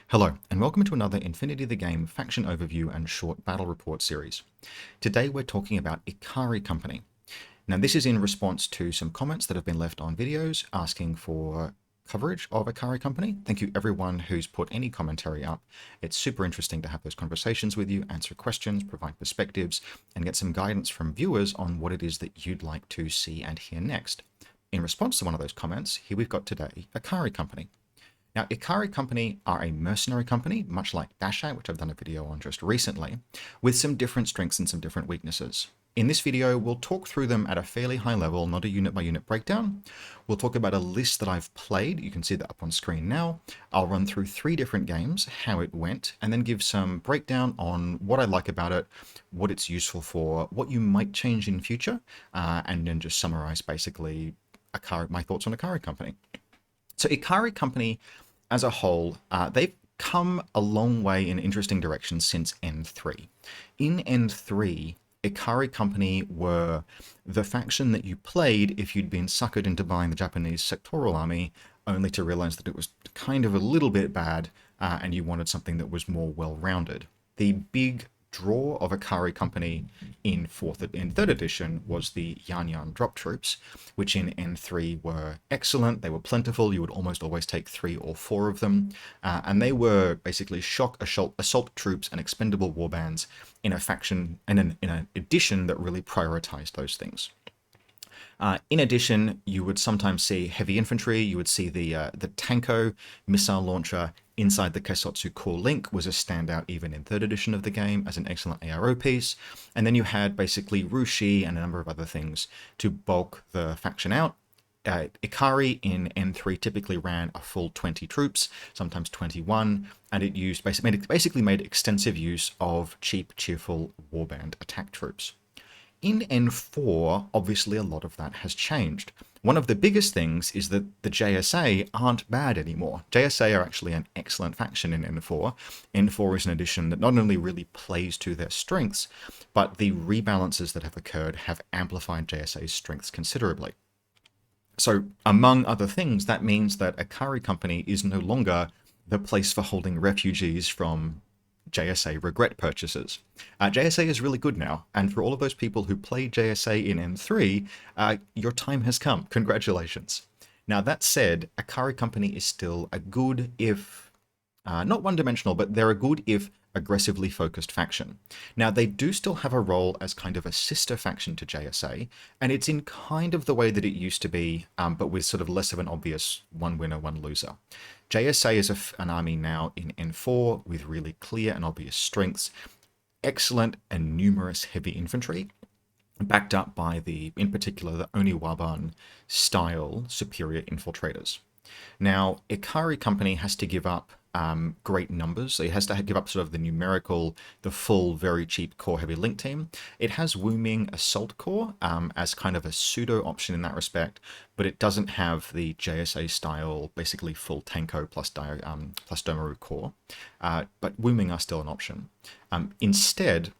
Hello, and welcome to another Infinity the Game faction overview and short battle report series. Today we're talking about Ikari Company. Now this is in response to some comments that have been left on videos asking for coverage of Ikari Company. Thank you everyone who's put any commentary up. It's super interesting to have those conversations with you, answer questions, provide perspectives, and get some guidance from viewers on what it is that you'd like to see and hear next. In response to one of those comments, here we've got today Ikari Company. Now, Ikari Company are a mercenary company, much like Dasha, which I've done a video on just recently, with some different strengths and some different weaknesses. In this video, we'll talk through them at a fairly high level, not a unit-by-unit breakdown. We'll talk about a list that I've played. You can see that up on screen now. I'll run through 3 different games, how it went, and then give some breakdown on what I like about it, what it's useful for, what you might change in future, and then just summarize basically my thoughts on Ikari Company. So Ikari Company as a whole, they've come a long way in interesting directions since N3. In N3, Ikari Company were the faction that you played if you'd been suckered into buying the Japanese Sectorial Army, only to realize that it was kind of a little bit bad, and you wanted something that was more well-rounded. The big draw of Ikari Company in 3rd edition was the Yan drop troops, which in N3 were excellent. They were plentiful. You would almost always take 3 or 4 of them, and they were basically shock assault troops and expendable warbands in a faction and in an edition that really prioritized those things. In addition, you would sometimes see heavy infantry. You would see the Tanko missile launcher inside the Keisotsu core link was a standout even in 3rd edition of the game as an excellent ARO piece. And then you had basically Rushi and a number of other things to bulk the faction out. Ikari in N3 typically ran a full 20 troops, sometimes 21, and it basically made extensive use of cheap, cheerful warband attack troops. In N4, obviously a lot of that has changed. One of the biggest things is that the JSA aren't bad anymore. JSA are actually an excellent faction in N4. N4 is an edition that not only really plays to their strengths, but the rebalances that have occurred have amplified JSA's strengths considerably. So, among other things, that means that Ikari Company is no longer the place for holding refugees from JSA regret purchases. JSA is really good now, and for all of those people who played JSA in N3, your time has come. Congratulations. Now that said, Ikari Company is still a good, if not one-dimensional, but they're a good if aggressively focused faction. Now they do still have a role as kind of a sister faction to JSA, and it's in kind of the way that it used to be, but with sort of less of an obvious one winner, one loser. JSA is an army now in N4 with really clear and obvious strengths, excellent and numerous heavy infantry, backed up by in particular, the Oniwaban style superior infiltrators. Now, Ikari Company has to give up great numbers. So it has to give up sort of the full, very cheap core heavy link team. It has Wu-Ming Assault Corps as kind of a pseudo option in that respect, but it doesn't have the JSA style, basically full Tanko plus Domaru core. But Wu-Ming are still an option. Instead,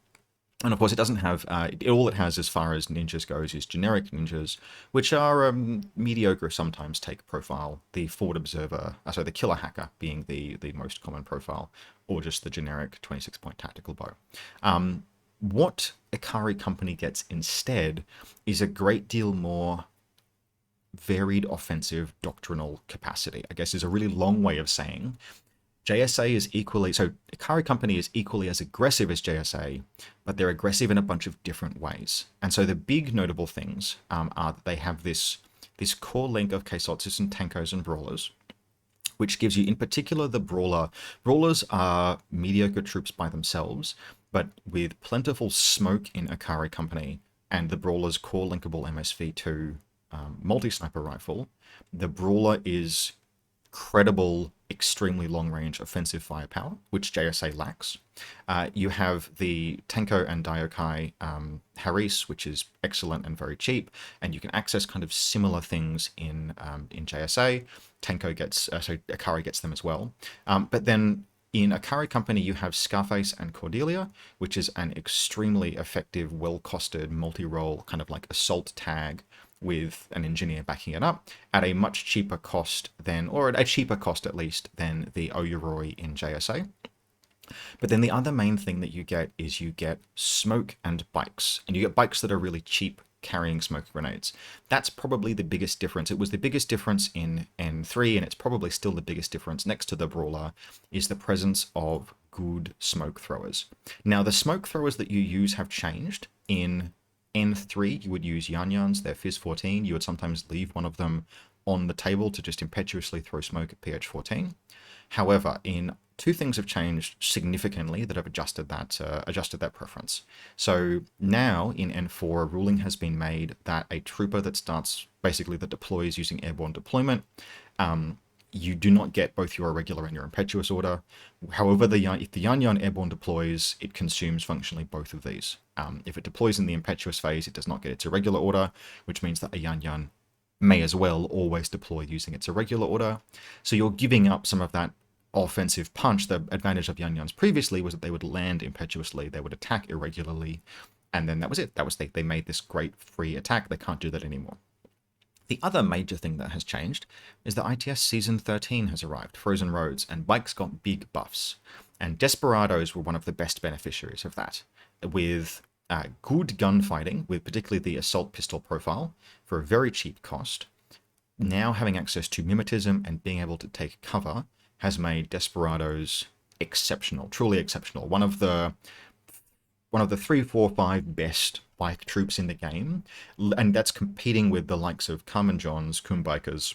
and of course, it doesn't have, all it has as far as ninjas goes is generic ninjas, which are mediocre sometimes take profile, the forward observer, the killer hacker being the most common profile, or just the generic 26-point tactical bow. What Ikari Company gets instead is a great deal more varied offensive doctrinal capacity, I guess is a really long way of saying. JSA is Ikari Company is equally as aggressive as JSA, but they're aggressive in a bunch of different ways. And so the big notable things are that they have this core link of Keisotsus and Tankos and Brawlers, which gives you in particular the Brawler. Brawlers are mediocre troops by themselves, but with plentiful smoke in Ikari Company and the Brawler's core linkable MSV2 multi-sniper rifle, the Brawler is credible, extremely long-range offensive firepower, which JSA lacks. You have the Tenko and Daiokai Haris, which is excellent and very cheap, and you can access kind of similar things in JSA. Ikari gets them as well. But then in Ikari Company, you have Scarface and Cordelia, which is an extremely effective, well-costed, multi-role kind of like assault tag with an engineer backing it up at a much cheaper cost than, or at a cheaper cost at least, than the Oyuroi in JSA. But then the other main thing that you get is you get smoke and bikes, and you get bikes that are really cheap carrying smoke grenades. That's probably the biggest difference. It was the biggest difference in N3, and it's probably still the biggest difference next to the Brawler, is the presence of good smoke throwers. Now, the smoke throwers that you use have changed. In N3, you would use Yan-Yans, they're Fizz 14. You would sometimes leave one of them on the table to just impetuously throw smoke at PH 14. However, two things have changed significantly that have adjusted that preference. So now in N4, a ruling has been made that a trooper that deploys using airborne deployment, you do not get both your irregular and your impetuous order. However, if the Yan-Yan airborne deploys, it consumes functionally both of these. If it deploys in the impetuous phase, it does not get its irregular order, which means that a Yan-Yan may as well always deploy using its irregular order. So you're giving up some of that offensive punch. The advantage of Yan-Yans previously was that they would land impetuously, they would attack irregularly, and then that was it. They made this great free attack. They can't do that anymore. The other major thing that has changed is that ITS Season 13 has arrived, Frozen Roads, and bikes got big buffs. And Desperados were one of the best beneficiaries of that, with good gunfighting, with particularly the assault pistol profile, for a very cheap cost. Now having access to mimetism and being able to take cover has made Desperados exceptional, truly exceptional. One of the 3, 4, 5 best bike troops in the game, and that's competing with the likes of Carmen Johns, Kumbikers,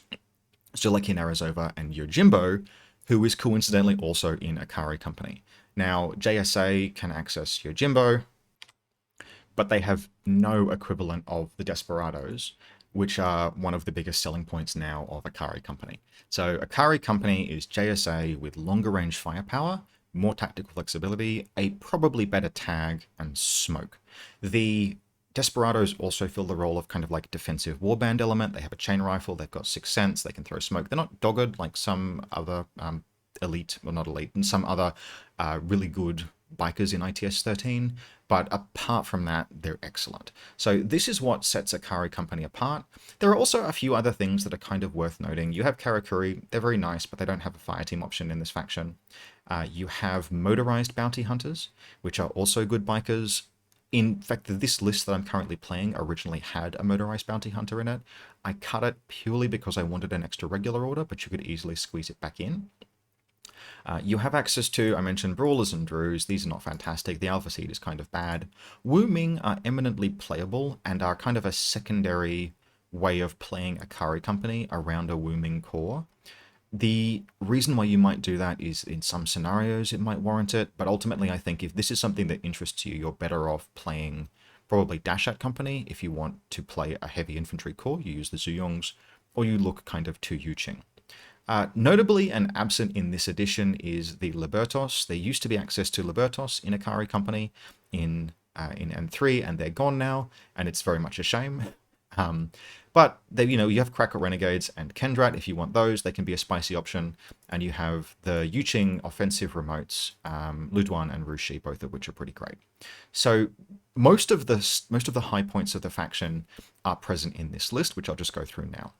Zuleki Narazova, and Yojimbo, who is coincidentally also in Ikari Company. Now, JSA can access Yojimbo, but they have no equivalent of the Desperados, which are one of the biggest selling points now of Ikari Company. So Ikari Company is JSA with longer range firepower, more tactical flexibility, a probably better tag, and smoke. The Desperados also fill the role of kind of like defensive warband element. They have a chain rifle, they've got Sixth Sense, they can throw smoke. They're not dogged like some other elite, well not elite, and some other really good bikers in ITS 13, but apart from that, they're excellent. So this is what sets Ikari Company apart. There are also a few other things that are kind of worth noting. You have Karakuri, they're very nice, but they don't have a fireteam option in this faction. You have motorized bounty hunters, which are also good bikers. In fact, this list that I'm currently playing originally had a motorized bounty hunter in it. I cut it purely because I wanted an extra regular order, but you could easily squeeze it back in. You have access to, I mentioned, Brawlers and Drews. These are not fantastic. The Alpha Seed is kind of bad. Wu Ming are eminently playable and are kind of a secondary way of playing Ikari Company around a Wu Ming core. The reason why you might do that is in some scenarios it might warrant it, but ultimately I think if this is something that interests you, you're better off playing probably Dashat Company. If you want to play a heavy infantry core, you use the Zuyongs, or you look kind of to Yuqing. Notably and absent in this edition is the Libertos. There used to be access to Libertos in Ikari Company in N3, and they're gone now, and it's very much a shame. But they, you have Cracker Renegades and Kendrat. If you want those, they can be a spicy option. And you have the Yuqing offensive remotes, Luduan and Rushi, both of which are pretty great. So most of the high points of the faction are present in this list, which I'll just go through now.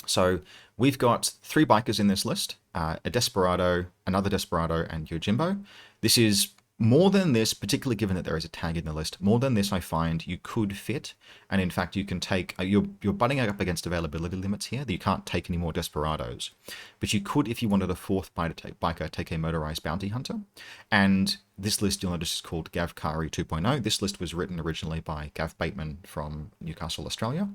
So we've got 3 bikers in this list, a Desperado, another Desperado, and Yojimbo. This is more than this, particularly given that there is a tag in the list, more than this I find you could fit, and in fact you can take, you're butting up against availability limits here, that you can't take any more Desperados, but you could, if you wanted a 4th biker, take a motorized bounty hunter, and this list you'll notice is called Gavkari 2.0. This list was written originally by Gav Bateman from Newcastle, Australia.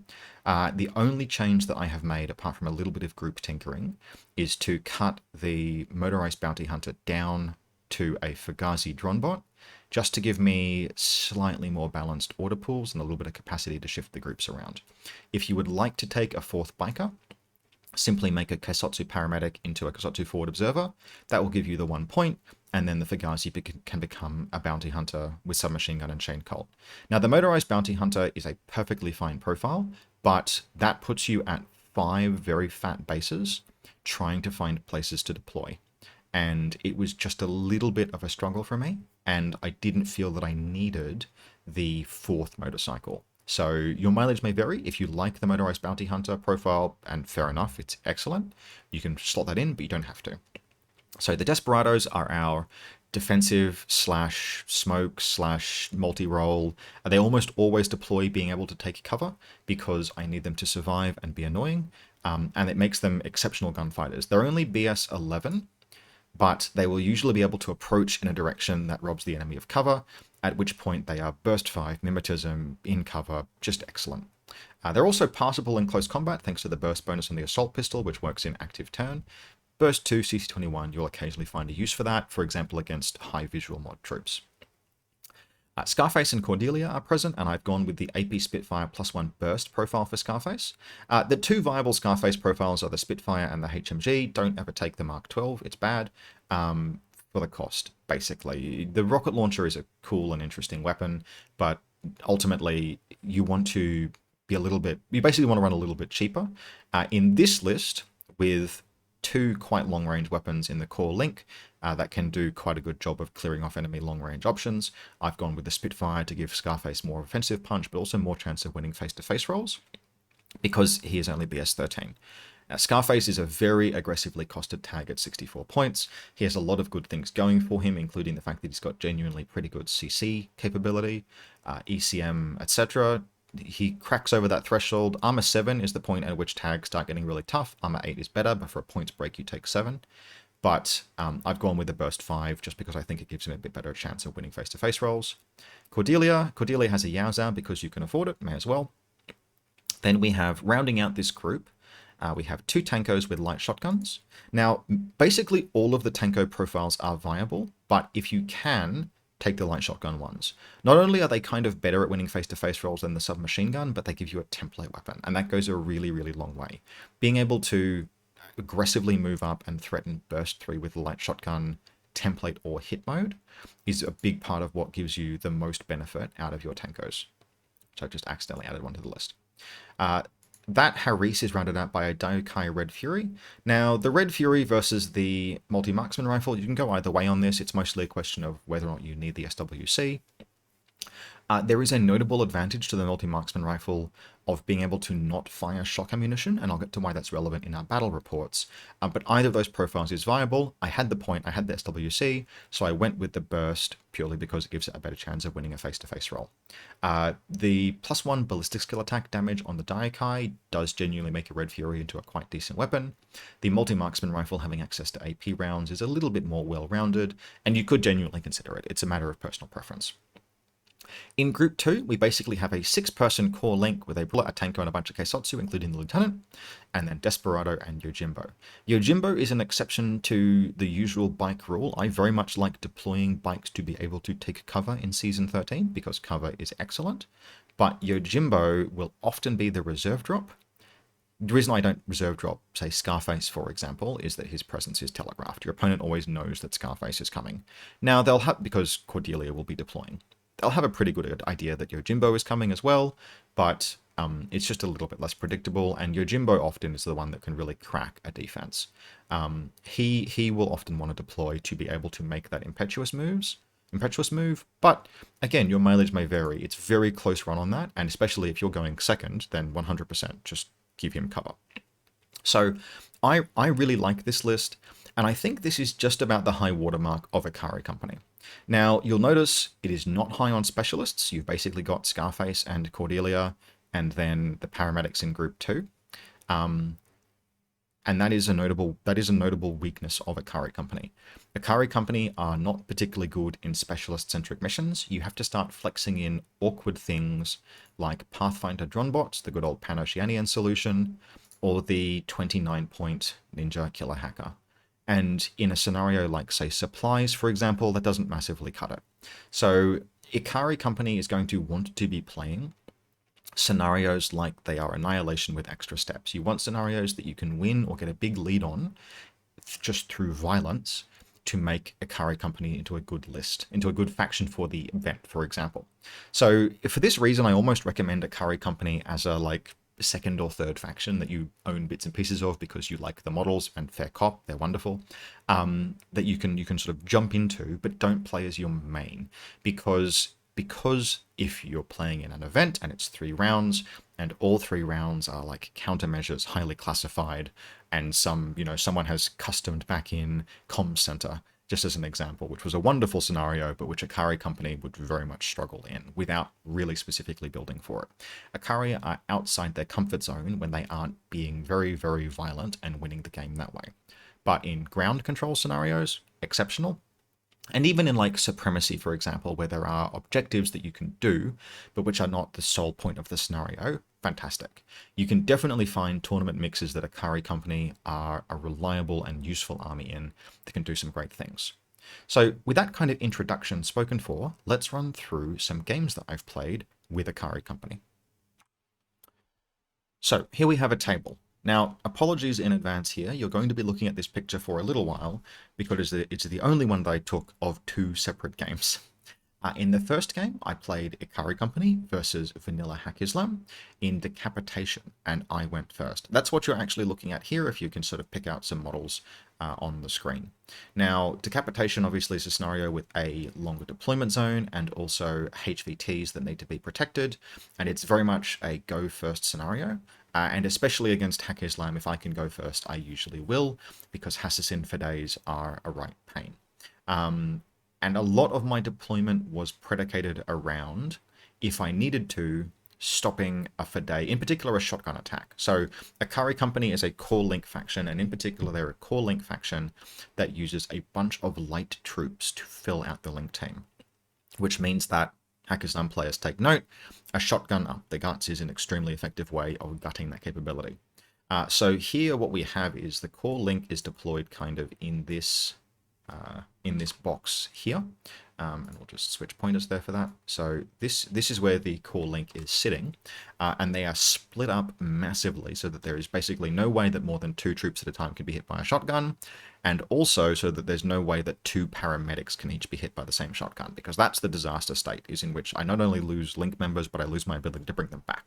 The only change that I have made, apart from a little bit of group tinkering, is to cut the motorized bounty hunter down to a Fugazi Dronbot, just to give me slightly more balanced order pools and a little bit of capacity to shift the groups around. If you would like to take a 4th biker, simply make a Kaisotsu Paramedic into a Kaisotsu Forward Observer. That will give you the 1 point, and then the Fugazi can become a bounty hunter with submachine gun and chain cult. Now, the motorized bounty hunter is a perfectly fine profile, but that puts you at 5 very fat bases trying to find places to deploy. And it was just a little bit of a struggle for me, and I didn't feel that I needed the 4th motorcycle. So your mileage may vary. If you like the Motorized Bounty Hunter profile, and fair enough, it's excellent, you can slot that in, but you don't have to. So the Desperados are our defensive slash smoke slash multi-role. They almost always deploy being able to take cover because I need them to survive and be annoying, and it makes them exceptional gunfighters. They're only BS 11, but they will usually be able to approach in a direction that robs the enemy of cover, at which point they are burst 5, mimetism, in cover, just excellent. They're also passable in close combat thanks to the burst bonus on the assault pistol, which works in active turn. Burst 2, CC21, you'll occasionally find a use for that, for example against high visual mod troops. Scarface and Cordelia are present, and I've gone with the AP Spitfire +1 burst profile for Scarface. The two viable Scarface profiles are the Spitfire and the HMG. Don't ever take the Mark 12, it's bad, for the cost, basically. The rocket launcher is a cool and interesting weapon, but ultimately you want to be you basically want to run a little bit cheaper. In this list, with two quite long-range weapons in the core link that can do quite a good job of clearing off enemy long-range options, I've gone with the Spitfire to give Scarface more offensive punch, but also more chance of winning face-to-face rolls, because he is only BS 13. Now, Scarface is a very aggressively costed tag at 64 points. He has a lot of good things going for him, including the fact that he's got genuinely pretty good CC capability, ECM, etc. He cracks over that threshold. Armor 7 is the point at which tags start getting really tough. Armor 8 is better, but for a points break you take 7. But I've gone with the Burst 5 just because I think it gives him a bit better chance of winning face-to-face rolls. Cordelia has a Yowza because you can afford it, may as well. Then we have, rounding out this group, we have two Tankos with light shotguns. Now, basically all of the Tanko profiles are viable, but if you can, take the light shotgun ones. Not only are they kind of better at winning face-to-face rolls than the submachine gun, but they give you a template weapon, and that goes a really, really long way. Being able to aggressively move up and threaten burst 3 with the light shotgun, template, or hit mode is a big part of what gives you the most benefit out of your Tankos. So I just accidentally added one to the list. That Haris is rounded out by a Daikai Red Fury. Now, the Red Fury versus the multi-marksman rifle, you can go either way on this. It's mostly a question of whether or not you need the SWC. There is a notable advantage to the multi-marksman rifle of being able to not fire shock ammunition, and I'll get to why that's relevant in our battle reports. But either of those profiles is viable. I had the point, I had the SWC, so I went with the burst purely because it gives it a better chance of winning a face-to-face roll. The +1 ballistic skill attack damage on the Daikai does genuinely make a Red Fury into a quite decent weapon. The multi-marksman rifle having access to AP rounds is a little bit more well-rounded, and you could genuinely consider it. It's a matter of personal preference. In Group 2, we basically have a 6-person core link with a Brawler, a Tanko, and a bunch of Keisotsu, including the Lieutenant, and then Desperado and Yojimbo. Yojimbo is an exception to the usual bike rule. I very much like deploying bikes to be able to take cover in Season 13, because cover is excellent, but Yojimbo will often be the reserve drop. The reason I don't reserve drop, say, Scarface, for example, is that his presence is telegraphed. Your opponent always knows that Scarface is coming. Now, they'll have, because Cordelia will be deploying, they'll have a pretty good idea that Yojimbo is coming as well, but it's just a little bit less predictable, and Yojimbo often is the one that can really crack a defense. He will often want to deploy to be able to make that impetuous move, but again, your mileage may vary. It's very close run on that, and especially if you're going second, then 100% just give him cover. So I really like this list, and I think this is just about the high watermark of Ikari Company. Now, you'll notice it is not high on specialists. You've basically got Scarface and Cordelia, and then the paramedics in Group 2. And that is a notable weakness of Ikari Company. Ikari Company are not particularly good in specialist-centric missions. You have to start flexing in awkward things like Pathfinder drone bots, the good old Pan-Oceanian solution, or the 29-point ninja killer hacker. And in a scenario like, say, supplies, for example, that doesn't massively cut it. So Ikari Company is going to want to be playing scenarios like they are Annihilation with extra steps. You want scenarios that you can win or get a big lead on just through violence to make Ikari Company into a good list, into a good faction for the event, for example. So for this reason, I almost recommend Ikari Company as a, second or third faction that you own bits and pieces of because you like the models, and fair cop, they're wonderful, that you can sort of jump into, but don't play as your main, because because if you're playing in an event and it's 3 rounds, and all 3 rounds are like countermeasures, highly classified, and someone has customed back in comm center, just as an example, which was a wonderful scenario, but which Ikari Company would very much struggle in without really specifically building for it. Ikari are outside their comfort zone when they aren't being very, very violent and winning the game that way. But in ground control scenarios, exceptional. And even in like supremacy, for example, where there are objectives that you can do, but which are not the sole point of the scenario, fantastic. You can definitely find tournament mixes that Ikari Company are a reliable and useful army in that can do some great things. So with that kind of introduction spoken for, let's run through some games that I've played with Ikari Company. So here we have a table. Now, apologies in advance here. You're going to be looking at this picture for a little while because it's the only one that I took of 2 separate games. In the first game, I played Ikari Company versus Vanilla Haqqislam in Decapitation, and I went first. That's what you're actually looking at here, if you can sort of pick out some models on the screen. Now, Decapitation obviously is a scenario with a longer deployment zone and also HVTs that need to be protected, and it's very much a go first scenario. And especially against Haqqislam, if I can go first, I usually will, because Hassassin for days are a right pain. And a lot of my deployment was predicated around, if I needed to, stopping a Fade, in particular a shotgun attack. So Ikari Company is a core link faction, and in particular they're a core link faction that uses a bunch of light troops to fill out the link team, which means that Haqqislam players take note, a shotgun up the guts is an extremely effective way of gutting that capability. So here what we have is the core link is deployed kind of in this box here. And we'll just switch pointers there for that. So this is where the core link is sitting, and they are split up massively so that there is basically no way that more than 2 troops at a time can be hit by a shotgun, and also so that there's no way that 2 paramedics can each be hit by the same shotgun, because that's the disaster state, is in which I not only lose link members, but I lose my ability to bring them back.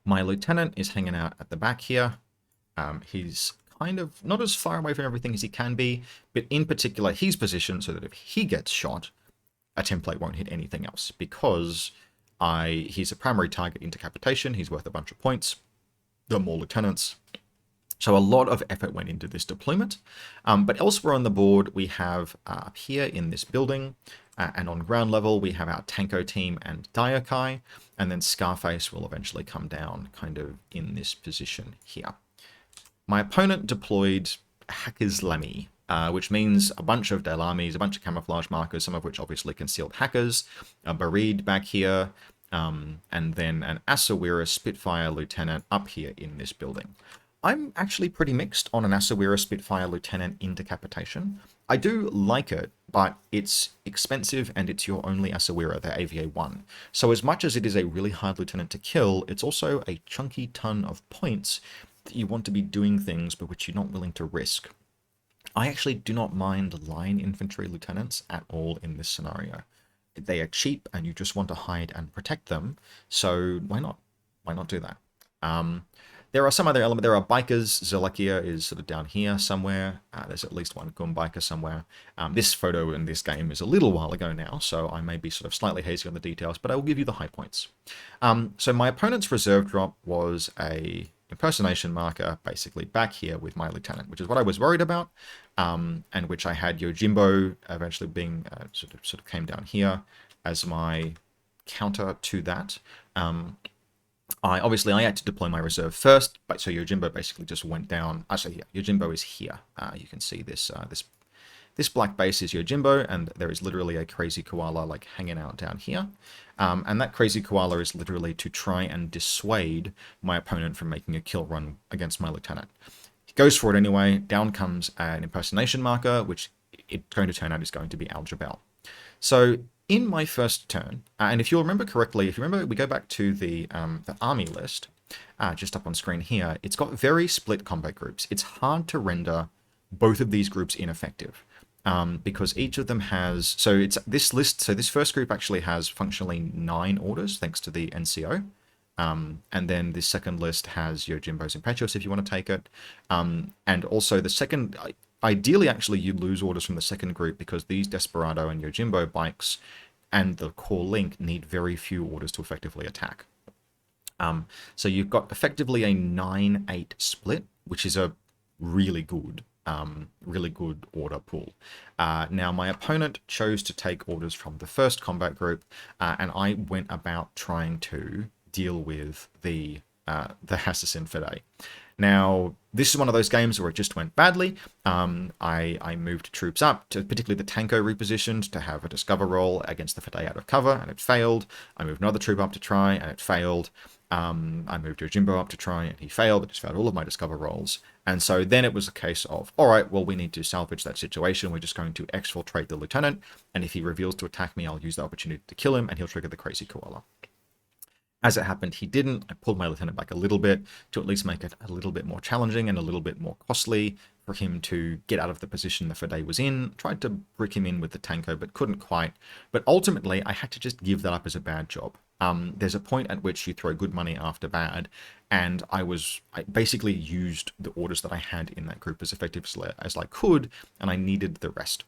My lieutenant is hanging out at the back here. He's kind of not as far away from everything as he can be, but in particular he's positioned so that if he gets shot, a template won't hit anything else, because he's a primary target in Decapitation. He's worth a bunch of points. There are more lieutenants. So a lot of effort went into this deployment. But elsewhere on the board, we have up here in this building, and on ground level, we have our Tanko team and Daiokai, and then Scarface will eventually come down kind of in this position here. My opponent deployed Haqqislam, which means a bunch of Delamis, a bunch of camouflage markers, some of which obviously concealed hackers, a Barid back here, and then an Asawira Spitfire Lieutenant up here in this building. I'm actually pretty mixed on an Asawira Spitfire Lieutenant in Decapitation. I do like it, but it's expensive and it's your only Asawira, the AVA-1. So as much as it is a really hard lieutenant to kill, it's also a chunky ton of points that you want to be doing things but which you're not willing to risk. I actually do not mind line infantry lieutenants at all in this scenario. They are cheap and you just want to hide and protect them, so why not? Why not do that? There are some other elements. There are bikers. Zelakia is sort of down here somewhere. There's at least one gun biker somewhere. This photo in this game is a little while ago now, so I may be sort of slightly hazy on the details, but I will give you the high points. So my opponent's reserve drop was a impersonation marker, basically back here with my lieutenant, which is what I was worried about, and which I had Yojimbo eventually being sort of came down here as my counter to that. I had to deploy my reserve first, but so Yojimbo basically just went down. Actually, yeah, Yojimbo is here. You can see this this black base is Yojimbo, and there is literally a crazy koala like hanging out down here. And that crazy koala is literally to try and dissuade my opponent from making a kill run against my lieutenant. He goes for it anyway. Down comes an impersonation marker, which it's going to turn out is going to be Al Jabal. So in my first turn, and if you'll remember correctly, if you remember, we go back to the army list, just up on screen here, it's got very split combat groups. It's hard to render both of these groups ineffective, because each of them has, so it's this list, so this first group actually has functionally 9 orders, thanks to the NCO. And then this second list has Yojimbo's Impetuous, if you want to take it. And also the second, ideally actually you lose orders from the second group, because these Desperado and Yojimbo bikes and the core link need very few orders to effectively attack. So you've got effectively a 9-8 split, which is a really good order pool. Now, my opponent chose to take orders from the first combat group, and I went about trying to deal with the Hassassin Fide. Now, this is one of those games where it just went badly. I moved troops up, to particularly the Tanko repositioned, to have a discover roll against the Fide out of cover, and it failed. I moved another troop up to try, and it failed. I moved Yojimbo up to try, and he failed. It just failed all of my discover rolls. And so then it was a case of, all right, well, we need to salvage that situation. We're just going to exfiltrate the lieutenant, and if he reveals to attack me, I'll use the opportunity to kill him, and he'll trigger the crazy koala. As it happened, he didn't. I pulled my lieutenant back a little bit to at least make it a little bit more challenging and a little bit more costly for him to get out of the position the Fide was in. Tried to brick him in with the Tanko, but couldn't quite. But ultimately, I had to just give that up as a bad job. There's a point at which you throw good money after bad, and I basically used the orders that I had in that group as effectively as I could, and I needed the rest.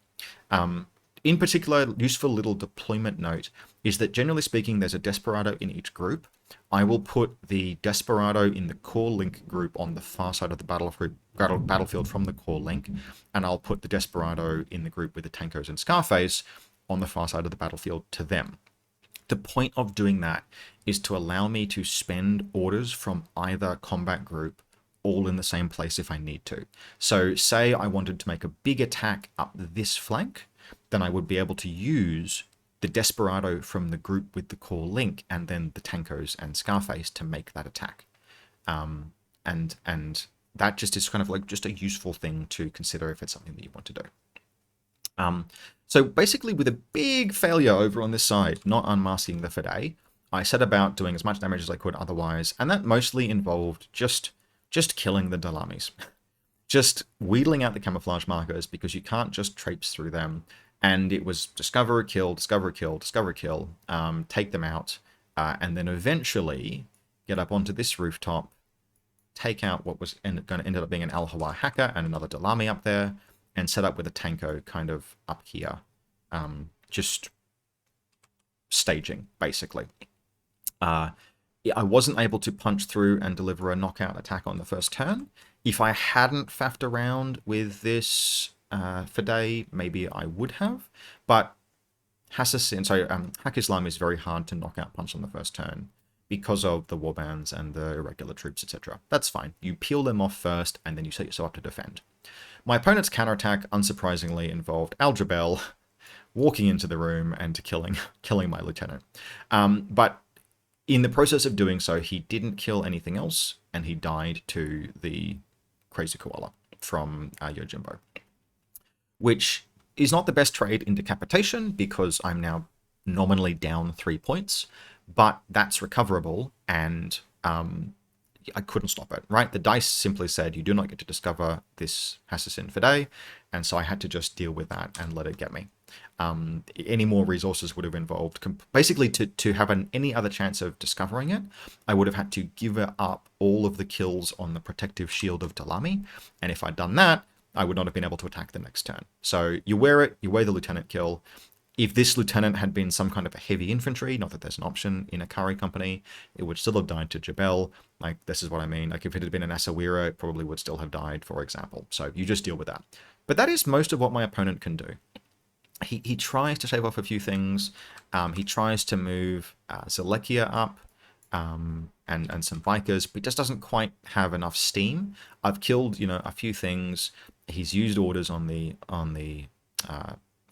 In particular, useful little deployment note is that generally speaking, there's a Desperado in each group. I will put the Desperado in the core link group on the far side of the battlefield from the core link, and I'll put the Desperado in the group with the Tankos and Scarface on the far side of the battlefield to them. The point of doing that is to allow me to spend orders from either combat group all in the same place if I need to. So say I wanted to make a big attack up this flank, then I would be able to use the Desperado from the group with the core link and then the Tankos and Scarface to make that attack. And that just is kind of like just a useful thing to consider if it's something that you want to do. So basically with a big failure over on this side, not unmasking the Fide, I set about doing as much damage as I could otherwise, and that mostly involved just killing the Dalamis. Just wheedling out the camouflage markers because you can't just traipse through them. And it was discover, kill, discover, kill, discover, kill, take them out, and then eventually get up onto this rooftop, take out what was going to end up being an Al Hawa hacker and another Dalami up there, and set up with a Tanko kind of up here, just staging, basically. I wasn't able to punch through and deliver a knockout attack on the first turn. If I hadn't faffed around with this Fide, maybe I would have, but Haqqislam is very hard to knock out punch on the first turn because of the warbands and the irregular troops, etc. That's fine. You peel them off first, and then you set yourself up to defend. My opponent's counterattack, unsurprisingly, involved Al-Jabel walking into the room and killing my lieutenant. But in the process of doing so, he didn't kill anything else, and he died to the Crazy Koala from Yojimbo, which is not the best trade in Decapitation because I'm now nominally down 3 points, but that's recoverable, and I couldn't stop it, right? The dice simply said you do not get to discover this Hassassin Fide, and so I had to just deal with that and let it get me. Any more resources would have involved, basically to have any other chance of discovering it, I would have had to give up all of the kills on the protective shield of Dalami, and if I'd done that, I would not have been able to attack the next turn. So you wear it, you wear the lieutenant kill. If this lieutenant had been some kind of a heavy infantry, not that there's an option in Ikari Company, it would still have died to Jabel. Like, this is what I mean. Like, if it had been an Asawira, it probably would still have died, for example. So you just deal with that. But that is most of what my opponent can do. He tries to shave off a few things. He tries to move Zelekia up and some Vikers, but he just doesn't quite have enough steam. I've killed, a few things. He's used orders on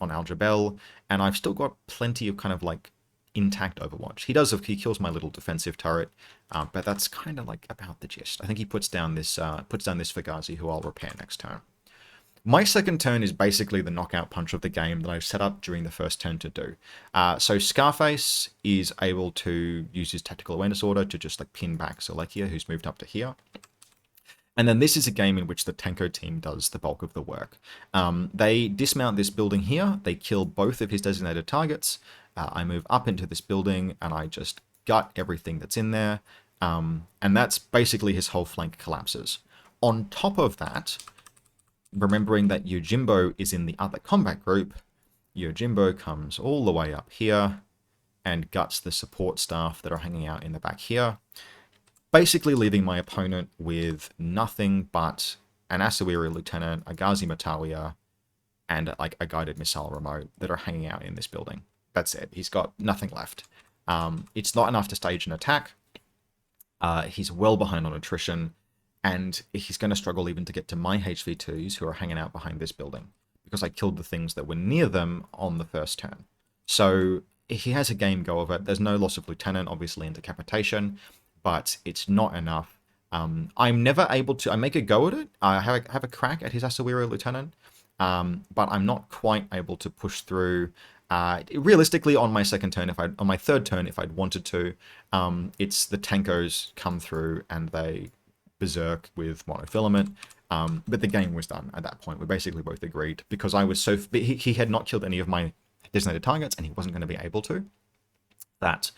Al-Jabel, and I've still got plenty of kind of like intact Overwatch. He kills my little defensive turret, but that's kind of like about the gist. I think he puts down this Fugazi, who I'll repair next turn. My second turn is basically the knockout punch of the game that I've set up during the first turn to do. So Scarface is able to use his tactical awareness order to just like pin back Zelekia, who's moved up to here. And then this is a game in which the Tanko team does the bulk of the work. They dismount this building here. They kill both of his designated targets. I move up into this building and I just gut everything that's in there. And that's basically his whole flank collapses. On top of that, remembering that Yojimbo is in the other combat group, Yojimbo comes all the way up here and guts the support staff that are hanging out in the back here, basically leaving my opponent with nothing but an Asawiri lieutenant, a Ghazi Matalia, and like a guided missile remote that are hanging out in this building. That's it. He's got nothing left. It's not enough to stage an attack. He's well behind on attrition, and he's going to struggle even to get to my HV2s who are hanging out behind this building, because I killed the things that were near them on the first turn. So he has a game go of it. There's no loss of lieutenant, obviously, in Decapitation, but it's not enough. I'm never able to... I make a go at it. I have a crack at his Asawiri lieutenant, but I'm not quite able to push through. Realistically, on my second turn, on my third turn, if I'd wanted to, it's the Tankos come through and they berserk with monofilament. But the game was done at that point. We basically both agreed, because I was so... He had not killed any of my designated targets, and he wasn't going to be able to. That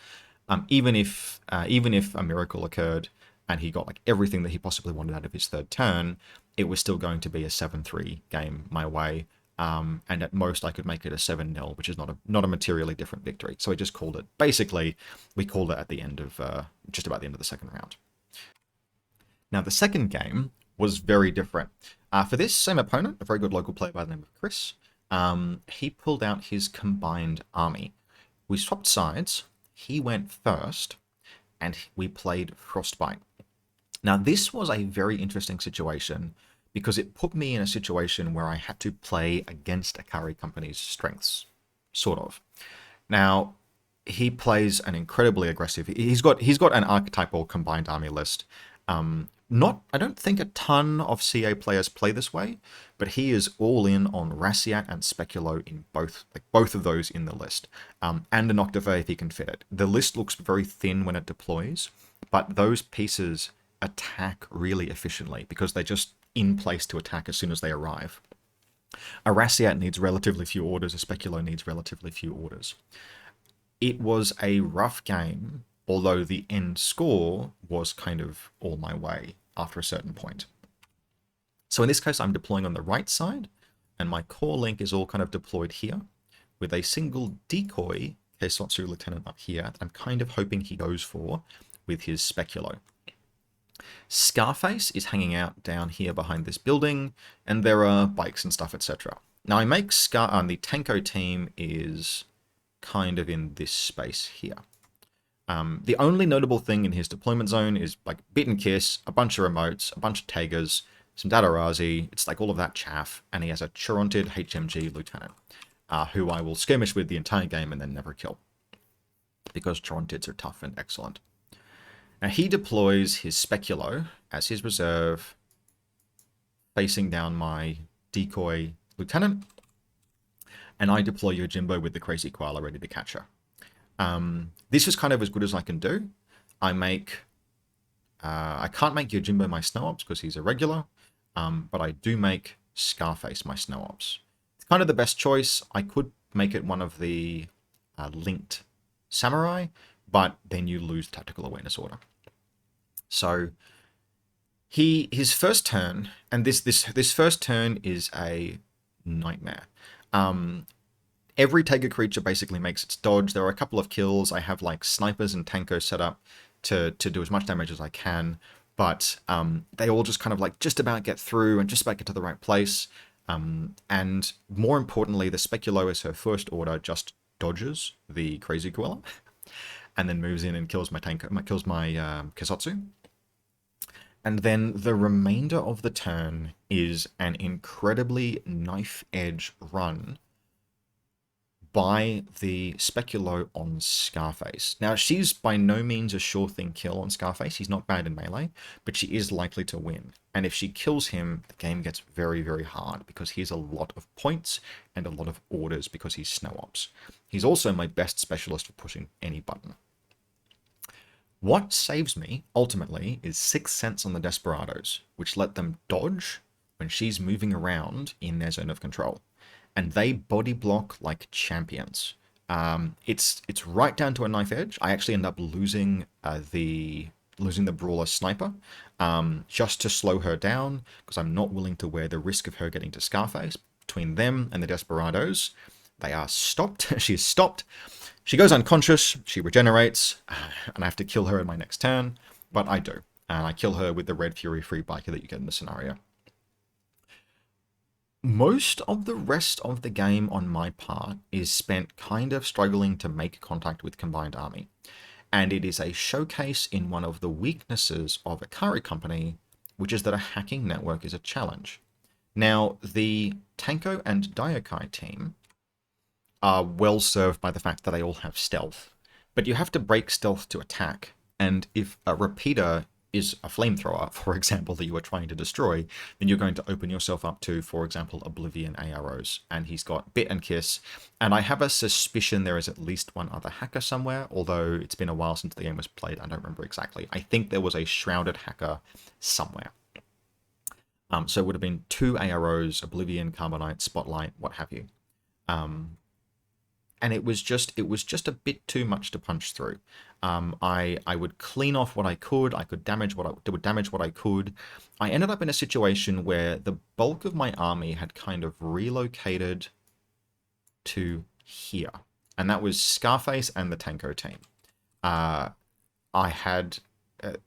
even if a miracle occurred and he got like everything that he possibly wanted out of his third turn, it was still going to be a 7-3 game my way. And at most I could make it a 7-0, which is not a materially different victory. So I just called it. Basically, we called it at the end of just about the end of the second round. Now the second game was very different. For this same opponent, a very good local player by the name of Chris, he pulled out his combined army. We swapped sides. He went first, and we played Frostbyte. Now this was a very interesting situation, because it put me in a situation where I had to play against Ikari Company's strengths, sort of. Now, he plays an incredibly aggressive... He's got an archetypal combined army list. I don't think a ton of CA players play this way, but he is all in on Rassiat and Speculo in both of those in the list, and an Octave if he can fit it. The list looks very thin when it deploys, but those pieces attack really efficiently because they're just in place to attack as soon as they arrive. A Rassiat needs relatively few orders, a Speculo needs relatively few orders. It was a rough game, although the end score was kind of all my way after a certain point. So in this case, I'm deploying on the right side, and my core link is all kind of deployed here, with a single decoy Keisotsu Lieutenant up here that I'm kind of hoping he goes for with his Speculo. Scarface is hanging out down here behind this building, and there are bikes and stuff, etc. Now I make the Tanko team is kind of in this space here. The only notable thing in his deployment zone is like Bit and Kiss, a bunch of remotes, a bunch of Tagers, some Dadarazi, it's like all of that chaff, and he has a Chironted HMG Lieutenant, who I will skirmish with the entire game and then never kill, because Chirontids are tough and excellent. Now he deploys his Speculo as his reserve, facing down my decoy Lieutenant, and I deploy Yojimbo with the Crazy Koala ready to catch her. This is kind of as good as I can do. I can't make Yojimbo my Snow Ops because he's a regular, but I do make Scarface my Snow Ops. It's kind of the best choice. I could make it one of the linked Samurai, but then you lose Tactical Awareness Order. So his first turn, and this first turn is a nightmare. Every Tiger creature basically makes its dodge. There are a couple of kills. I have like snipers and tankos set up to do as much damage as I can, but they all just kind of like just about get through and just about get to the right place. And more importantly, the Speculo as her first order just dodges the Crazy Koala and then moves in and kills my Kesotsu. And then the remainder of the turn is an incredibly knife-edge run by the Speculo on Scarface. Now, she's by no means a sure thing kill on Scarface. He's not bad in melee, but she is likely to win. And if she kills him, the game gets very, very hard because he has a lot of points and a lot of orders because he's Snow Ops. He's also my best specialist for pushing any button. What saves me, ultimately, is 6 cents on the Desperados, which let them dodge when she's moving around in their zone of control. And they body block like champions. It's right down to a knife edge. I actually end up losing the Brawler Sniper just to slow her down, because I'm not willing to wear the risk of her getting to Scarface. Between them and the Desperados, They are stopped. She is stopped. She goes unconscious. She regenerates, and I have to kill her in my next turn. But I do, and I kill her with the Red Fury free biker that you get in the scenario. Most of the rest of the game on my part is spent kind of struggling to make contact with Combined Army. And it is a showcase in one of the weaknesses of Ikari Company, which is that a hacking network is a challenge. Now, the Tanko and Daiokai team are well served by the fact that they all have stealth, but you have to break stealth to attack. And if a repeater is a flamethrower, for example, that you are trying to destroy, then you're going to open yourself up to, for example, Oblivion AROs. And he's got Bit and Kiss. And I have a suspicion there is at least one other hacker somewhere, although it's been a while since the game was played. I don't remember exactly. I think there was a shrouded hacker somewhere. So it would have been 2 AROs, Oblivion, Carbonite, Spotlight, what have you. And it was just a bit too much to punch through. I would clean off what I could. I could damage what I could. I ended up in a situation where the bulk of my army had kind of relocated to here, and that was Scarface and the Tanko team.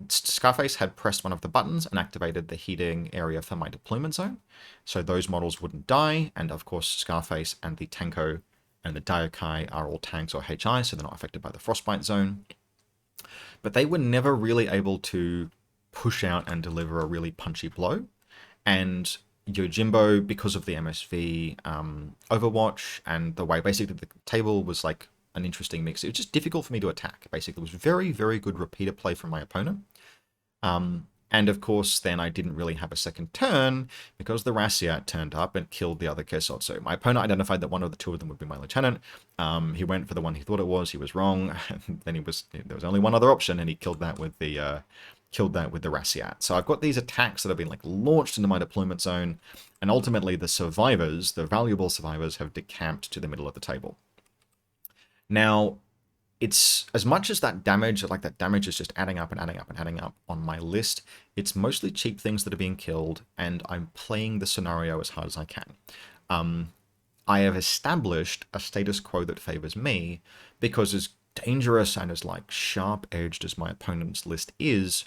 Scarface had pressed one of the buttons and activated the heating area for my deployment zone, so those models wouldn't die. And of course, Scarface and the Tanko and the Daiokai are all tanks or HI, so they're not affected by the Frostbyte zone. But they were never really able to push out and deliver a really punchy blow. And Yojimbo, because of the MSV Overwatch and the way basically the table was like an interesting mix, it was just difficult for me to attack. Basically, it was very, very good repeater play from my opponent. And of course, then I didn't really have a second turn because the Rassiat turned up and killed the other Kesotsu. My opponent identified that one of the 2 of them would be my lieutenant. He went for the one he thought it was. He was wrong. And then there was only one other option, and he killed that with the Rassiat. So I've got these attacks that have been like launched into my deployment zone, and ultimately the survivors, the valuable survivors, have decamped to the middle of the table. Now, it's as much as that damage is just adding up and adding up and adding up on my list. It's mostly cheap things that are being killed, and I'm playing the scenario as hard as I can. I have established a status quo that favors me, because as dangerous and as like sharp-edged as my opponent's list is,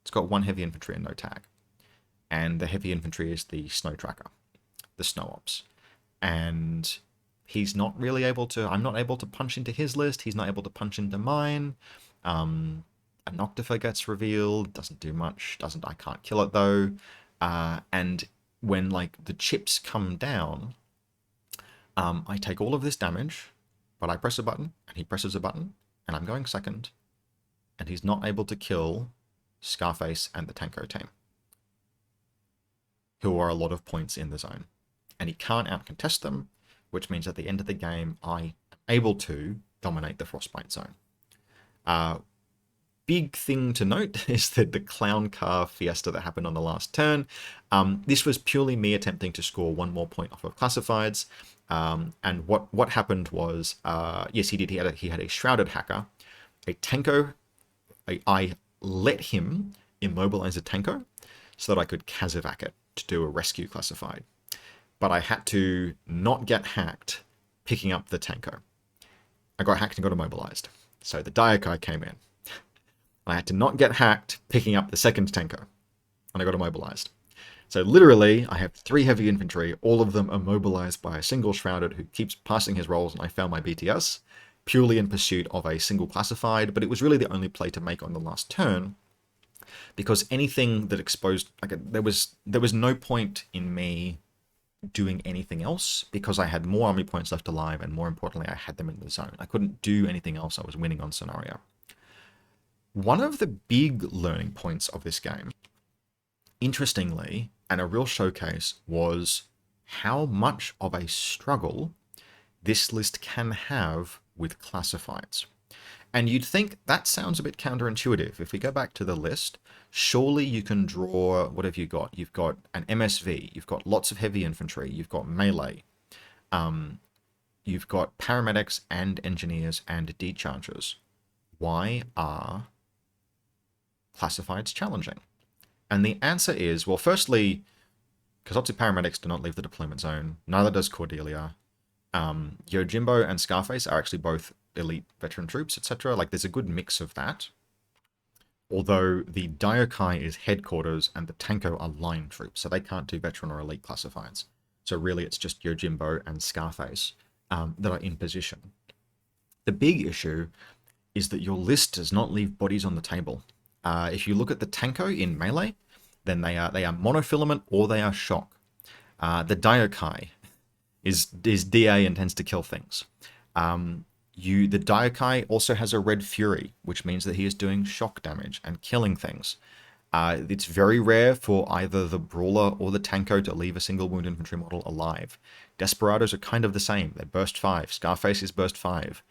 it's got 1 heavy infantry and no tag. And the heavy infantry is the snow tracker, the snow ops. And he's not really able to, I'm not able to punch into his list, he's not able to punch into mine. A Noctifer gets revealed, doesn't do much, I can't kill it though. And when like the chips come down, I take all of this damage, but I press a button, and he presses a button, and I'm going second, and he's not able to kill Scarface and the Tanko team, who are a lot of points in the zone. And he can't outcontest them, which means at the end of the game, I am able to dominate the Frostbite zone. Big thing to note is that the clown car fiesta that happened on the last turn, this was purely me attempting to score 1 more point off of classifieds. And what happened was, yes, he did. He had a shrouded hacker, a Tanko. I let him immobilize a Tanko so that I could Kazovac it to do a rescue classified. But I had to not get hacked picking up the Tanko. I got hacked and got immobilized. So the Daiokai came in. I had to not get hacked picking up the second Tanko, and I got immobilized. So literally, I have 3 heavy infantry, all of them immobilized by a single shrouded who keeps passing his rolls, and I fail my BTS, purely in pursuit of a single classified. But it was really the only play to make on the last turn, because anything that exposed, like, there was no point in me doing anything else, because I had more army points left alive, and more importantly, I had them in the zone. I couldn't do anything else. I was winning on scenario. One of the big learning points of this game, interestingly, and a real showcase, was how much of a struggle this list can have with classifieds. And you'd think that sounds a bit counterintuitive. If we go back to the list, surely you can draw, what have you got? You've got an MSV, you've got lots of heavy infantry, you've got melee, you've got paramedics and engineers and dechargers. Why are classifieds challenging? And the answer is, well, firstly, Kasotsu paramedics do not leave the deployment zone, neither does Cordelia. Yojimbo and Scarface are actually both elite veteran troops, etc. Like, there's a good mix of that. Although the Daiokai is headquarters and the Tanko are line troops, so they can't do veteran or elite classifieds. So really it's just Yojimbo and Scarface that are in position. The big issue is that your list does not leave bodies on the table. If you look at the Tanko in melee, then they are monofilament or they are shock. The Daiokai is DA and tends to kill things. The Daiokai also has a red fury, which means that he is doing shock damage and killing things. It's very rare for either the Brawler or the Tanko to leave a single wound infantry model alive. Desperados are kind of the same. They burst 5. Scarface is burst 5.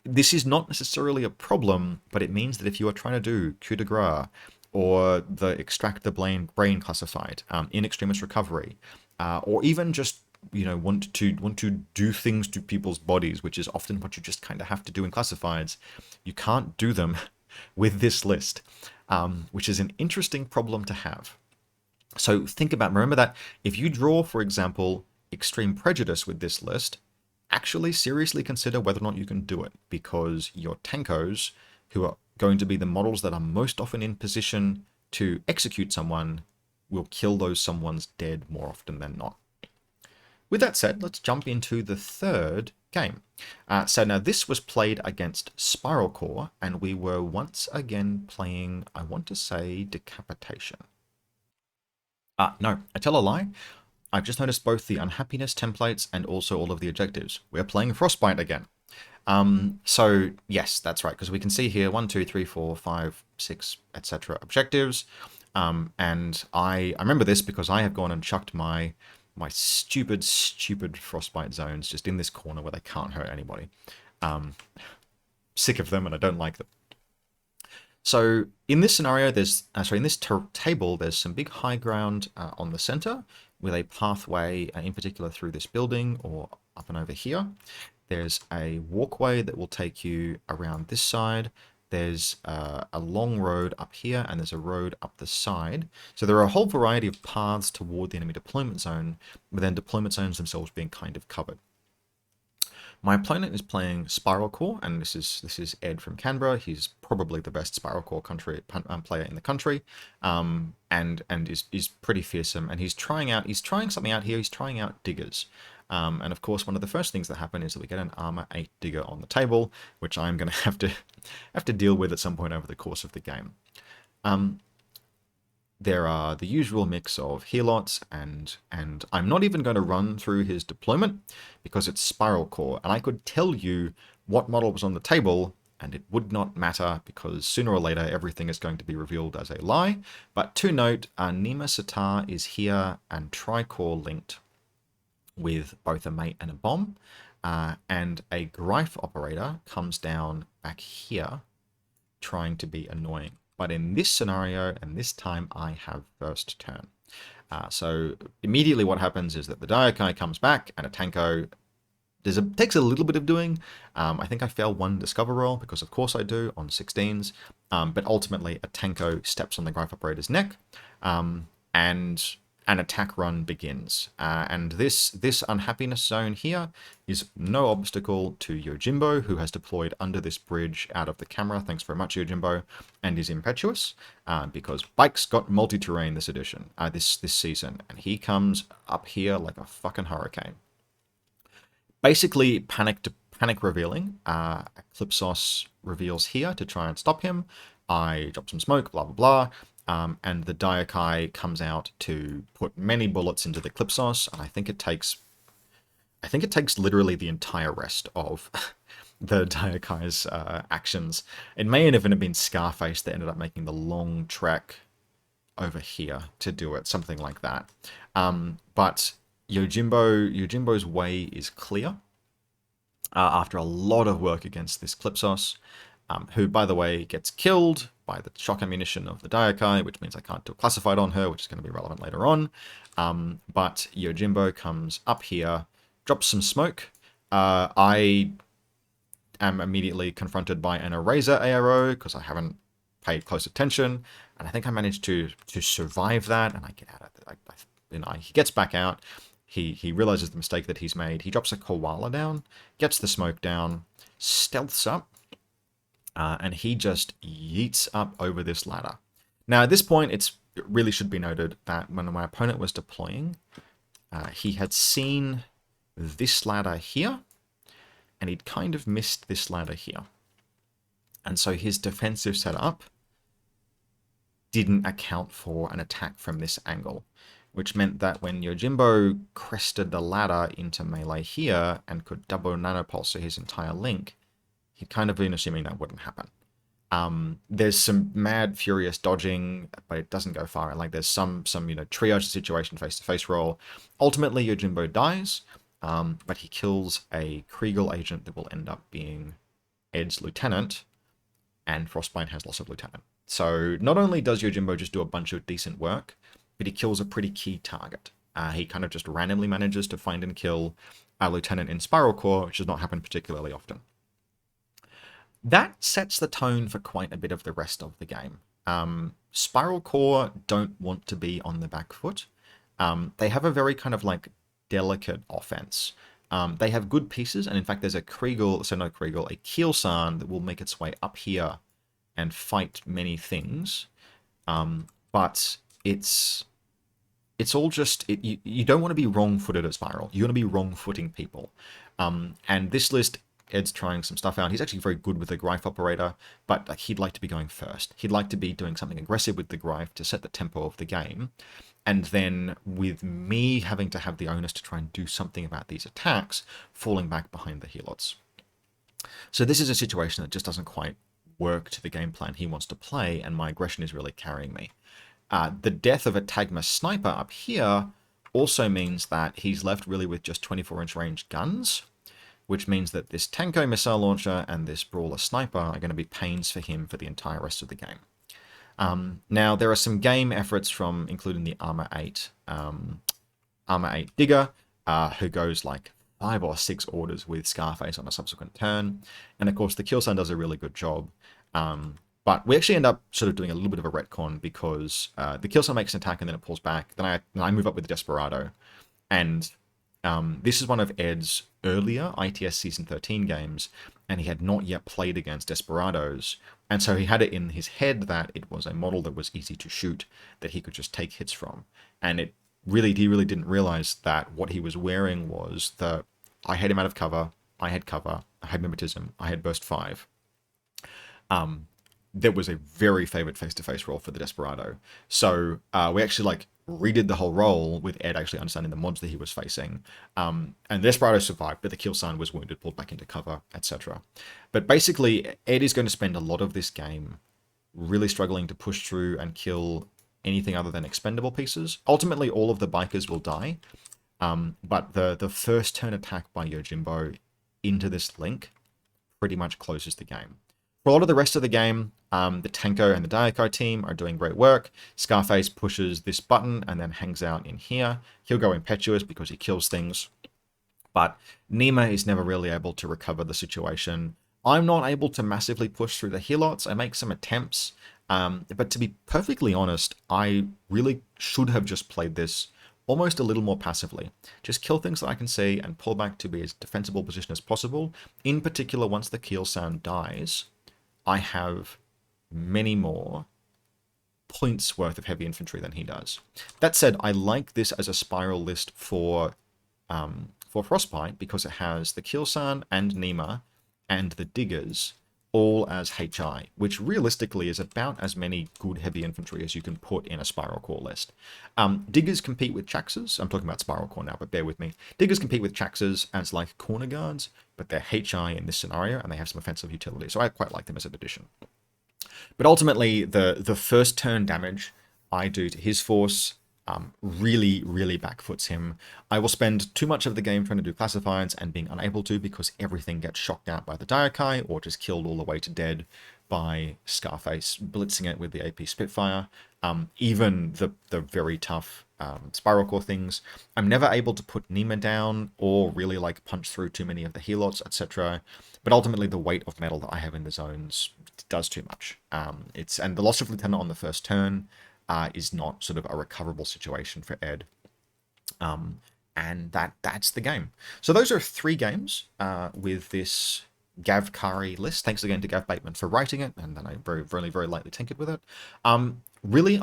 This is not necessarily a problem, but it means that if you are trying to do coup de grace or the extract the brain classified in extremis recovery, or even just want to do things to people's bodies, which is often what you just kind of have to do in classifieds, you can't do them with this list, which is an interesting problem to have. So remember that if you draw, for example, extreme prejudice with this list, actually seriously consider whether or not you can do it, because your Tankos, who are going to be the models that are most often in position to execute someone, will kill those someone's dead more often than not. With that said, let's jump into the third game. So now this was played against Spiral Core, and we were once again playing, I want to say, Decapitation. No, I tell a lie. I've just noticed both the unhappiness templates and also all of the objectives. We're playing Frostbyte again. So yes, that's right, because we can see here 1, 2, 3, 4, 5, 6, etc. objectives. And I remember this because I have gone and chucked my stupid Frostbyte zones just in this corner where they can't hurt anybody. Sick of them, and I don't like them. So in this scenario, in this table, there's some big high ground on the center with a pathway in particular through this building or up and over here. There's a walkway that will take you around this side. There's a long road up here, and there's a road up the side. So there are a whole variety of paths toward the enemy deployment zone, but then deployment zones themselves being kind of covered. My opponent is playing Spiral Core, and this is Ed from Canberra. He's probably the best Spiral Core player in the country, and is pretty fearsome. And he's trying something out here. He's trying out diggers. And of course, one of the first things that happen is that we get an armor 8 digger on the table, which I'm going to have to deal with at some point over the course of the game. There are the usual mix of helots, and I'm not even going to run through his deployment because it's Spiral Core, and I could tell you what model was on the table, and it would not matter because sooner or later everything is going to be revealed as a lie. But to note, Nima Sitar is here and Tricore linked with both a mate and a bomb, and a Greif operator comes down back here trying to be annoying. But in this scenario, and this time, I have first turn. So immediately what happens is that the Daiokai comes back, and a Tanko takes a little bit of doing. I think I fail one discover roll, because of course I do, on 16s. But ultimately, a Tanko steps on the Greif operator's neck, and an attack run begins. And this unhappiness zone here is no obstacle to Yojimbo, who has deployed under this bridge out of the camera. Thanks very much, Yojimbo, and is impetuous, because Bike's got multi-terrain this edition, this season, and he comes up here like a fucking hurricane. Basically, panic revealing. Eclipsos reveals here to try and stop him. I drop some smoke, blah, blah, blah. And the Daiokai comes out to put many bullets into the Eclipsos, and I think it takes literally the entire rest of the Daikai's actions. It may even have been Scarface that ended up making the long trek over here to do it, something like that. But Yojimbo's way is clear after a lot of work against this Eclipsos, who, by the way, gets killed by the shock ammunition of the Daiokai, which means I can't do a classified on her, which is going to be relevant later on. But Yojimbo comes up here, drops some smoke. I am immediately confronted by an Eraser ARO because I haven't paid close attention, and I think I managed to survive that, and I get out of it. He gets back out. He realizes the mistake that he's made. He drops a koala down, gets the smoke down, stealths up, and he just yeets up over this ladder. Now, at this point, it really should be noted that when my opponent was deploying, he had seen this ladder here, and he'd kind of missed this ladder here. And so his defensive setup didn't account for an attack from this angle, which meant that when Yojimbo crested the ladder into melee here and could double nanopulse his entire link, he'd kind of been assuming that wouldn't happen. There's some mad, furious dodging, but it doesn't go far. Like there's some triage situation, face-to-face roll. Ultimately, Yojimbo dies, but he kills a Kriegel agent that will end up being Ed's lieutenant, and Frostbyte has loss of lieutenant. So not only does Yojimbo just do a bunch of decent work, but he kills a pretty key target. He kind of just randomly manages to find and kill a lieutenant in Spiral Core, which does not happen particularly often. That sets the tone for quite a bit of the rest of the game. Spiral Core don't want to be on the back foot. They have a very kind of like delicate offense. They have good pieces, and in fact there's a Keelsan that will make its way up here and fight many things. But it's all just, you don't want to be wrong-footed at Spiral. You want to be wrong-footing people. And this list, Ed's trying some stuff out. He's actually very good with the Greif operator, but like he'd like to be going first. He'd like to be doing something aggressive with the Greif to set the tempo of the game. And then with me having to have the onus to try and do something about these attacks, falling back behind the helots. So this is a situation that just doesn't quite work to the game plan he wants to play, and my aggression is really carrying me. The death of a Tagma sniper up here also means that he's left really with just 24-inch range guns, which means that this Tanko missile launcher and this Brawler sniper are going to be pains for him for the entire rest of the game. Now, there are some game efforts from including the Armor 8 Digger, who goes like 5 or 6 orders with Scarface on a subsequent turn. And of course, the Keelsan does a really good job. But we actually end up sort of doing a little bit of a retcon because the Keelsan makes an attack and then it pulls back. Then I move up with the Desperado. And this is one of Ed's earlier ITS Season 13 games, and he had not yet played against Desperados, and so he had it in his head that it was a model that was easy to shoot, that he could just take hits from. And he really didn't realize that what he was wearing was the, I had him out of cover, I had cover, I had mimetism, I had burst 5. There was a very favored face-to-face roll for the Desperado. So we actually like redid the whole roll with Ed actually understanding the mods that he was facing. And the Desperado survived, but the Keelsan was wounded, pulled back into cover, etc. But basically, Ed is going to spend a lot of this game really struggling to push through and kill anything other than expendable pieces. Ultimately, all of the bikers will die. But the first turn attack by Yojimbo into this link pretty much closes the game. For a lot of the rest of the game, the Tanko and the Daiko team are doing great work. Scarface pushes this button and then hangs out in here. He'll go impetuous because he kills things. But Nima is never really able to recover the situation. I'm not able to massively push through the helots. I make some attempts. But to be perfectly honest, I really should have just played this almost a little more passively. Just kill things that I can see and pull back to be as defensible position as possible. In particular, once the Keelsan dies, I have many more points worth of heavy infantry than he does. That said, I like this as a spiral list for Frostbyte because it has the Keelsan and Nima and the Diggers all as HI, which realistically is about as many good heavy infantry as you can put in a Spiral Core list. Diggers compete with Chaxes. I'm talking about Spiral Core now, but bear with me. Diggers compete with Chaxes as like corner guards, but they're HI in this scenario, and they have some offensive utility, so I quite like them as an addition. But ultimately, the first turn damage I do to his force really backfoots him. I will spend too much of the game trying to do classifieds and being unable to because everything gets shocked out by the Daiokai or just killed all the way to dead by Scarface blitzing it with the AP Spitfire. Even the very tough Spiral Core things. I'm never able to put Nima down or really like punch through too many of the helots, etc. But ultimately the weight of metal that I have in the zones does too much. And the loss of Lieutenant on the first turn is not sort of a recoverable situation for Ed. and that's the game. So those are 3 games with this Gavkari list. Thanks again to Gav Bateman for writing it, and then I very lightly tinkered with it. Really,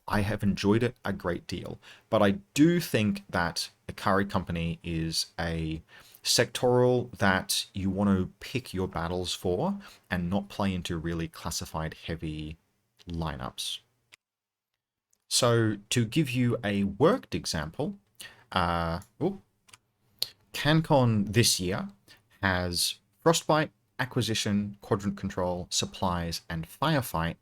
I have enjoyed it a great deal, but I do think that Ikari Company is a sectorial that you want to pick your battles for and not play into really classified heavy lineups. So to give you a worked example, CanCon this year has Frostbyte, Acquisition, Quadrant Control, Supplies, and Firefight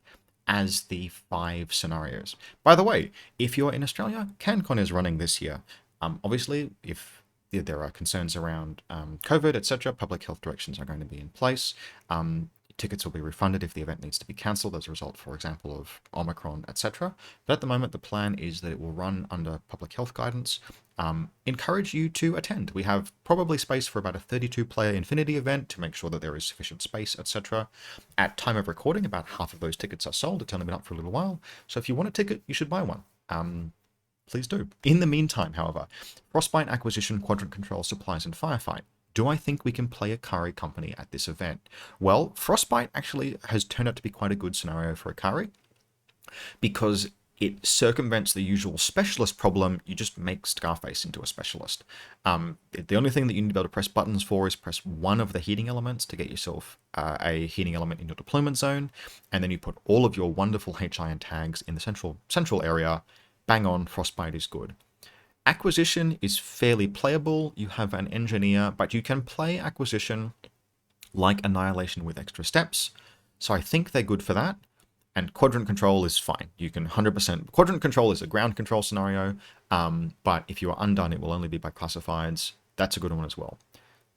as the 5 scenarios. By the way, if you're in Australia, CanCon is running this year. Obviously, if there are concerns around COVID, etc., public health directions are going to be in place. Tickets will be refunded if the event needs to be cancelled as a result, for example, of Omicron, etc. But at the moment, the plan is that it will run under public health guidance. Encourage you to attend. We have probably space for about a 32-player Infinity event to make sure that there is sufficient space, etc. At time of recording, about half of those tickets are sold. It's only been up for a little while. So if you want a ticket, you should buy one. Please do. In the meantime, however, Frostbyte, Acquisition, Quadrant Control, Supplies, and Firefight. Do I think we can play Ikari Company at this event? Well, Frostbyte actually has turned out to be quite a good scenario for Ikari because it circumvents the usual specialist problem. You just make Scarface into a specialist. The only thing that you need to be able to press buttons for is press one of the heating elements to get yourself a heating element in your deployment zone, and then you put all of your wonderful HI and tags in the central area. Bang on, Frostbyte is good. Acquisition is fairly playable. You have an engineer, but you can play Acquisition like Annihilation with extra steps. So I think they're good for that. And Quadrant Control is fine. You can 100%. Quadrant Control is a ground control scenario, but if you are undone, it will only be by classifieds. That's a good one as well.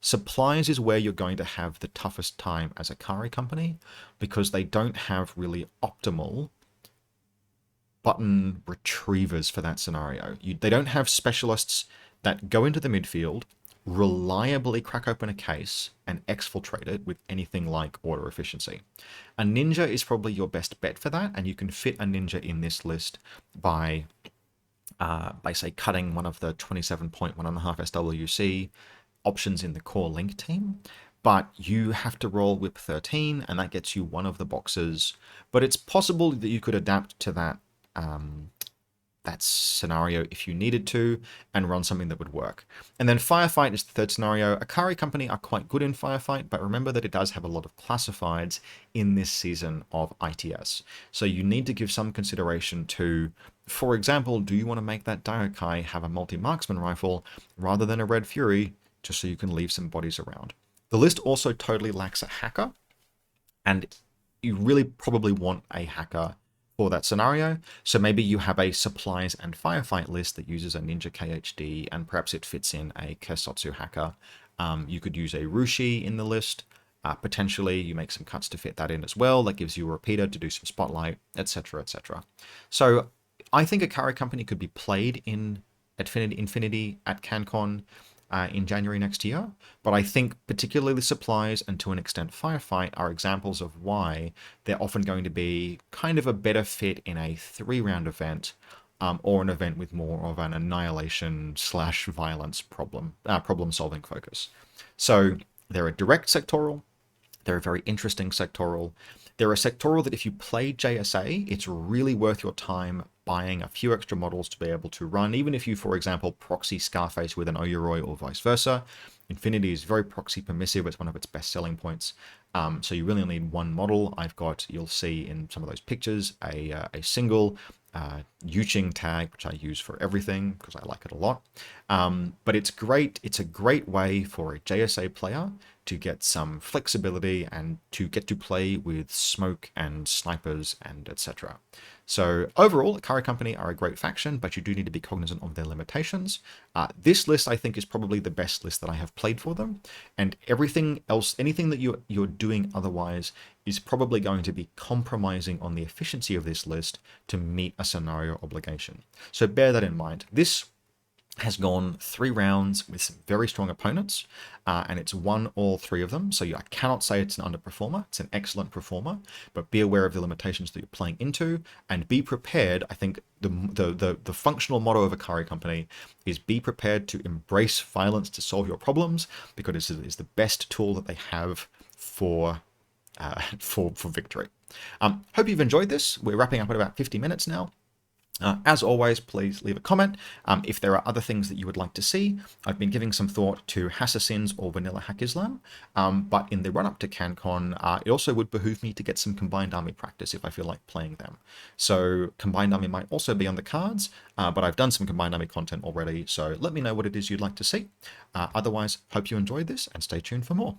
Supplies is where you're going to have the toughest time as a Ikari Company because they don't have really optimal button retrievers for that scenario. They don't have specialists that go into the midfield, reliably crack open a case, and exfiltrate it with anything like order efficiency. A ninja is probably your best bet for that, and you can fit a ninja in this list by say, cutting one of the 27.1.5 SWC options in the core link team. But you have to roll whip 13, and that gets you one of the boxes. But it's possible that you could adapt to that scenario if you needed to and run something that would work. And then Firefight is the third scenario. Ikari Company are quite good in Firefight, but remember that it does have a lot of classifieds in this season of ITS. So you need to give some consideration to, for example, do you want to make that Daiokai have a multi-marksman rifle rather than a Red Fury, just so you can leave some bodies around. The list also totally lacks a hacker, and you really probably want a hacker for that scenario. So maybe you have a supplies and firefight list that uses a Ninja KHD, and perhaps it fits in a Kersotsu hacker. You could use a Rushi in the list. Potentially you make some cuts to fit that in as well. That gives you a repeater to do some spotlight, etc, etc. So I think Ikari Company could be played in Infinity at CanCon in January next year, but I think particularly supplies and to an extent firefight are examples of why they're often going to be kind of a better fit in a 3-round event, or an event with more of an annihilation / violence problem solving focus. So they're a direct sectorial. They're a very interesting sectorial. They're a sectorial that if you play JSA, it's really worth your time buying a few extra models to be able to run, even if you, for example, proxy Scarface with an Oyuroi or vice versa. Infinity is very proxy permissive. It's one of its best selling points. So you really only need one model. I've got, you'll see in some of those pictures, a single Yuching tag, which I use for everything because I like it a lot. But it's great. It's a great way for a JSA player to get some flexibility and to get to play with smoke and snipers and etc. So overall, Ikari Company are a great faction, but you do need to be cognizant of their limitations. This list, I think, is probably the best list that I have played for them, and everything else, anything that you're doing otherwise, is probably going to be compromising on the efficiency of this list to meet a scenario obligation. So bear that in mind. This has gone 3 rounds with some very strong opponents, and it's won all 3 of them. So I cannot say it's an underperformer. It's an excellent performer, but be aware of the limitations that you're playing into, and be prepared. I think the functional motto of Ikari Company is be prepared to embrace violence to solve your problems, because it is the best tool that they have for victory. Hope you've enjoyed this. We're wrapping up at about 50 minutes now. As always, please leave a comment if there are other things that you would like to see. I've been giving some thought to Hassassins or vanilla Haqqislam, but in the run-up to CanCon, it also would behoove me to get some combined army practice if I feel like playing them. So combined army might also be on the cards, but I've done some combined army content already, so let me know what it is you'd like to see. Otherwise, hope you enjoyed this and stay tuned for more.